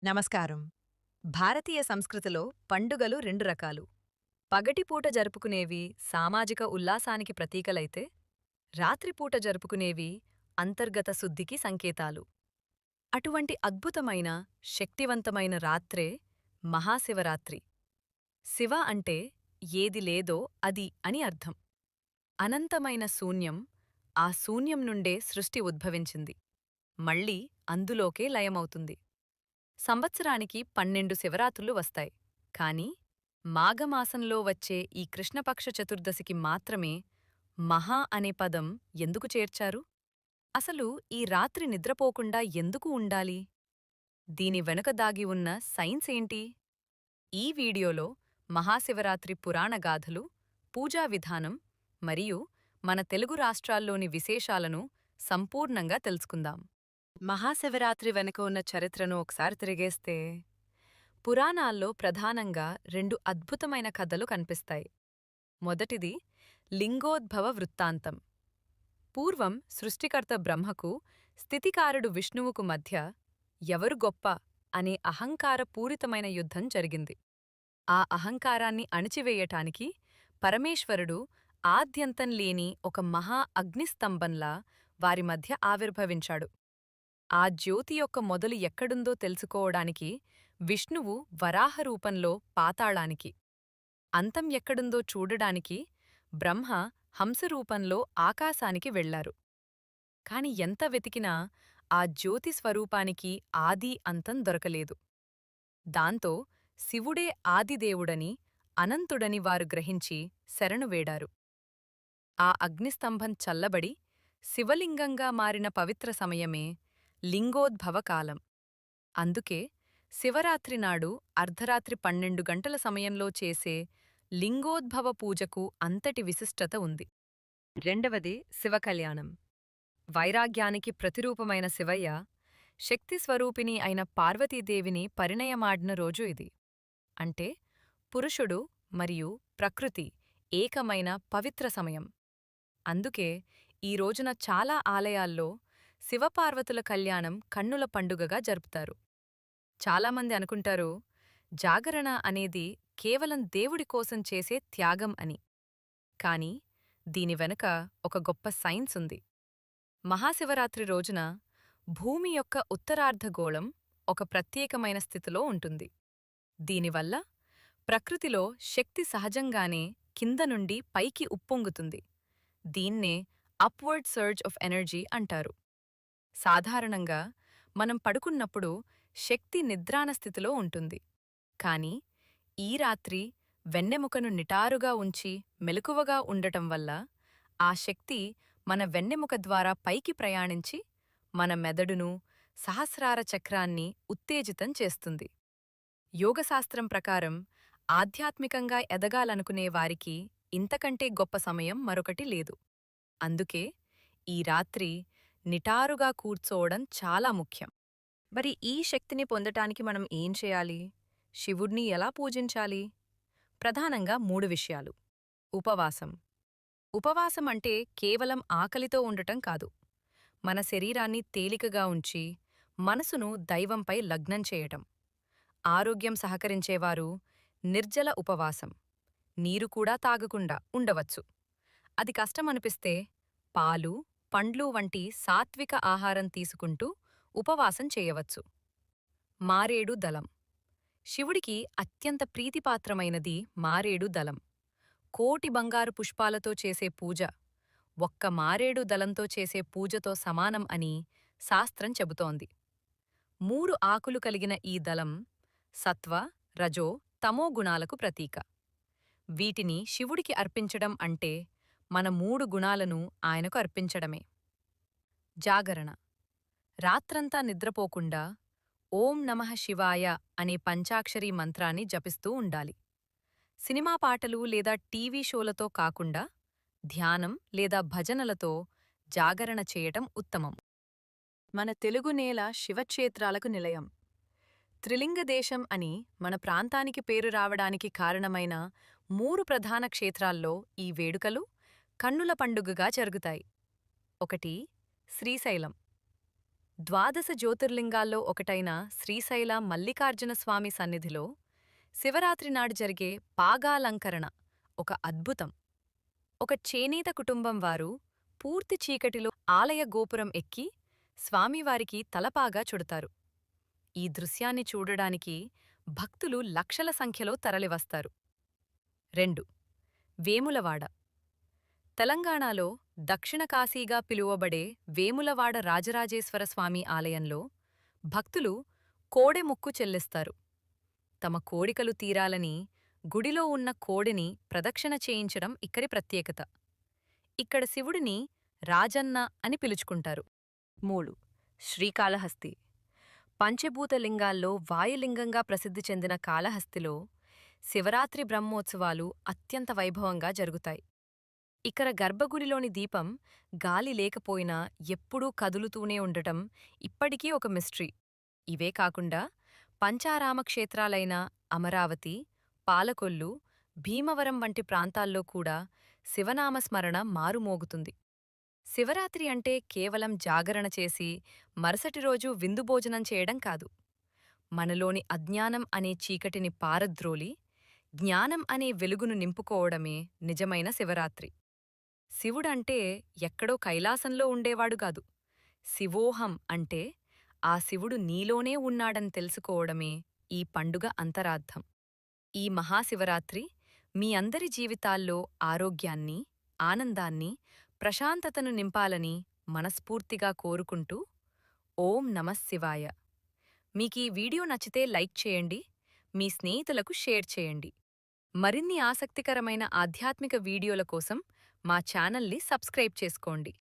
నమస్కారం. భారతీయ సంస్కృతిలో పండుగలు రెండు రకాలు. పగటిపూట జరుపుకునేవి సామాజిక ఉల్లాసానికి ప్రతీకలైతే, రాత్రిపూట జరుపుకునేవి అంతర్గత శుద్ధికి సంకేతాలు. అటువంటి అద్భుతమైన, శక్తివంతమైన రాత్రే మహాశివరాత్రి. శివ అంటే ఏది లేదో అది అని అర్థం. అనంతమైన శూన్యం, ఆ శూన్యం నుండే సృష్టి ఉద్భవించింది. మళ్ళీ అందులోకే లయమవుతుంది. సంవత్సరానికి 12 శివరాత్రులు వస్తాయి. కాని మాఘమాసంలో వచ్చే ఈ కృష్ణపక్ష చతుర్దశికి మాత్రమే మహా అనే పదం ఎందుకు చేర్చారు? అసలు ఈ రాత్రి నిద్రపోకుండా ఎందుకు ఉండాలి? దీని వెనుక దాగి ఉన్న సైన్స్ ఏంటి? ఈ వీడియోలో మహాశివరాత్రి పురాణ గాథలు, పూజా విధానం మరియు మన తెలుగు రాష్ట్రాల్లోని విశేషాలను సంపూర్ణంగా తెలుసుకుందాం. మహాశివరాత్రి వెనుక ఉన్న చరిత్రను ఒకసారి తిరిగేస్తే, పురాణాల్లో ప్రధానంగా రెండు అద్భుతమైన కథలు కనిపిస్తాయి. మొదటిది లింగోద్భవ వృత్తాంతం. పూర్వం సృష్టికర్త బ్రహ్మకు, స్థితికారుడు విష్ణువుకు మధ్య ఎవరు గొప్ప అనే అహంకారపూరితమైన యుద్ధం జరిగింది. ఆ అహంకారాన్ని అణిచివేయటానికి పరమేశ్వరుడు ఆద్యంతం లేని ఒక మహా అగ్నిస్తంభంలా వారి మధ్య ఆవిర్భవించాడు. ఆ జ్యోతి యొక్క మొదలు ఎక్కడుందో తెలుసుకోవడానికి విష్ణువు వరాహరూపంలో పాతాళానికి, అంతం ఎక్కడుందో చూడడానికి బ్రహ్మ హంసరూపంలో ఆకాశానికి వెళ్లారు. కాని ఎంత వెతికినా ఆ జ్యోతి స్వరూపానికి ఆది అంతం దొరకలేదు. దాంతో శివుడే ఆదిదేవుడని, అనంతుడని వారు గ్రహించి శరణు వేడారు. ఆ అగ్నిస్తంభం చల్లబడి శివలింగంగా మారిన పవిత్ర సమయమే లింగోద్భవకాలం. అందుకే శివరాత్రి నాడు అర్ధరాత్రి 12 గంటల సమయంలో చేసే లింగోద్భవ పూజకు అంతటి విశిష్టత ఉంది. రెండవది శివకళ్యాణం. వైరాగ్యానికి ప్రతిరూపమైన శివయ్య, శక్తిస్వరూపిణి అయిన పార్వతీదేవిని పరిణయమాడిన రోజు ఇది. అంటే పురుషుడు మరియు ప్రకృతి ఏకమైన పవిత్ర సమయం. అందుకే ఈ రోజున చాలా ఆలయాల్లో శివపార్వతుల కళ్యాణం కన్నుల పండుగగా జరుపుతారు. చాలామంది అనుకుంటారు, జాగరణ అనేది కేవలం దేవుడి కోసం చేసే త్యాగం అని. కాని దీని వెనుక ఒక గొప్ప సైన్స్ ఉంది. మహాశివరాత్రి రోజున భూమి యొక్క ఉత్తరార్ధగోళం ఒక ప్రత్యేకమైన స్థితిలో ఉంటుంది. దీనివల్ల ప్రకృతిలో శక్తి సహజంగానే కింద నుండి పైకి ఉప్పొంగుతుంది. దీన్నే అప్వర్డ్ సర్జ్ ఆఫ్ ఎనర్జీ అంటారు. సాధారణంగా మనం పడుకున్నప్పుడు శక్తి నిద్రాణ స్థితిలో ఉంటుంది. కాని ఈ రాత్రి వెన్నెముకను నిటారుగా ఉంచి మెలకువగా ఉండటం వల్ల ఆ శక్తి మన వెన్నెముక ద్వారా పైకి ప్రయాణించి మన మెదడును, సహస్రార చక్రాన్ని ఉత్తేజితం చేస్తుంది. యోగశాస్త్రం ప్రకారం ఆధ్యాత్మికంగా ఎదగాలనుకునే వారికి ఇంతకంటే గొప్ప సమయం మరొకటి లేదు. అందుకే ఈ రాత్రి నిటారుగా కూర్చోవడం చాలా ముఖ్యం. మరి ఈ శక్తిని పొందటానికి మనం ఏం చేయాలి? శివుణ్ణి ఎలా పూజించాలి? ప్రధానంగా 3 విషయాలు. ఉపవాసం. ఉపవాసం అంటే కేవలం ఆకలితో ఉండటం కాదు. మన శరీరాన్ని తేలికగా ఉంచి, మనసును దైవంపై లగ్నం చేయటం. ఆరోగ్యం సహకరించేవారు నిర్జల ఉపవాసం, నీరు కూడా తాగకుండా ఉండవచ్చు. అది కష్టమనిపిస్తే పాలు, పండ్లు వంటి సాత్విక ఆహారం తీసుకుంటూ ఉపవాసం చేయవచ్చు. మారేడు దళం. శివుడికి అత్యంత ప్రీతిపాత్రమైనది మారేడు దళం. కోటి బంగారు పుష్పాలతో చేసే పూజ ఒక్క మారేడు దళంతో చేసే పూజతో సమానం అని శాస్త్రం చెబుతోంది. 3 ఆకులు కలిగిన ఈ దళం సత్వ, రజో, తమో గుణాలకు ప్రతీక. వీటిని శివుడికి అర్పించడం అంటే మన 3 గుణాలను ఆయనకు అర్పించడమే. జాగరణ. రాత్రంతా నిద్రపోకుండా ఓం నమః శివాయ అనే పంచాక్షరీ మంత్రాన్ని జపిస్తూ ఉండాలి. సినిమా పాటలు లేదా టీవీ షోలతో కాకుండా ధ్యానం లేదా భజనలతో జాగరణ చేయటం ఉత్తమం. మన తెలుగు నేల శివక్షేత్రాలకు నిలయం. త్రిలింగదేశం అని మన ప్రాంతానికి పేరు రావడానికి కారణమైన 3 ప్రధాన క్షేత్రాల్లో ఈ వేడుకలు కన్నుల పండుగగా జరుగుతాయి. 1. శ్రీశైలం. ద్వాదశ జ్యోతిర్లింగాల్లో ఒకటైన శ్రీశైల మల్లికార్జున స్వామి సన్నిధిలో శివరాత్రి నాడు జరిగే పాగాలంకరణ ఒక అద్భుతం. ఒక చేనేత కుటుంబం వారు పూర్తి చీకటిలో ఆలయ గోపురం ఎక్కి స్వామివారికి తలపాగా చుడతారు. ఈ దృశ్యాన్ని చూడడానికి భక్తులు లక్షల సంఖ్యలో తరలివస్తారు. 2. వేములవాడ. తెలంగాణలో దక్షిణ కాశీగా పిలువబడే వేములవాడ రాజరాజేశ్వర స్వామి ఆలయంలో భక్తులు కోడె మొక్కు చెల్లిస్తారు. తమ కోరికలు తీరాలని గుడిలో ఉన్న కోడెని ప్రదక్షిణ చేయించడం ఇక్కడి ప్రత్యేకత. ఇక్కడ శివుడిని రాజన్న అని పిలుచుకుంటారు. 3. శ్రీకాళహస్తి. పంచభూతలింగాల్లో వాయులింగంగా ప్రసిద్ధి చెందిన కాళహస్తిలో శివరాత్రి బ్రహ్మోత్సవాలు అత్యంత వైభవంగా జరుగుతాయి. ఇక్కడ గర్భగుడిలోని దీపం గాలి లేకపోయినా ఎప్పుడూ కదులుతూనే ఉండటం ఇప్పటికీ ఒక మిస్టరీ. ఇవే కాకుండా పంచారామ క్షేత్రాలైన అమరావతి, పాలకొల్లు, భీమవరం వంటి ప్రాంతాల్లో కూడా శివనామస్మరణ మారుమోగుతుంది. శివరాత్రి అంటే కేవలం జాగరణ చేసి మరుసటి రోజు విందుభోజనం చేయడం కాదు. మనలోని అజ్ఞానం అనే చీకటిని పారద్రోలి జ్ఞానం అనే వెలుగును నింపుకోవడమే నిజమైన శివరాత్రి. శివుడంటే ఎక్కడో కైలాసంలో ఉండేవాడు కాదు. శివోహం అంటే ఆ శివుడు నీలోనే ఉన్నాడని తెలుసుకోవడమే ఈ పండుగ అంతరార్థం. ఈ మహాశివరాత్రి మీ అందరి జీవితాల్లో ఆరోగ్యాన్ని, ఆనందాన్ని, ప్రశాంతతను నింపాలని మనస్ఫూర్తిగా కోరుకుంటూ ఓం నమఃశివాయ. మీకీ వీడియో నచ్చితే లైక్ చేయండి, మీ స్నేహితులకు షేర్ చేయండి. మరిన్ని ఆసక్తికరమైన ఆధ్యాత్మిక వీడియోల కోసం మా ఛానల్ని సబ్స్క్రైబ్ చేసుకోండి.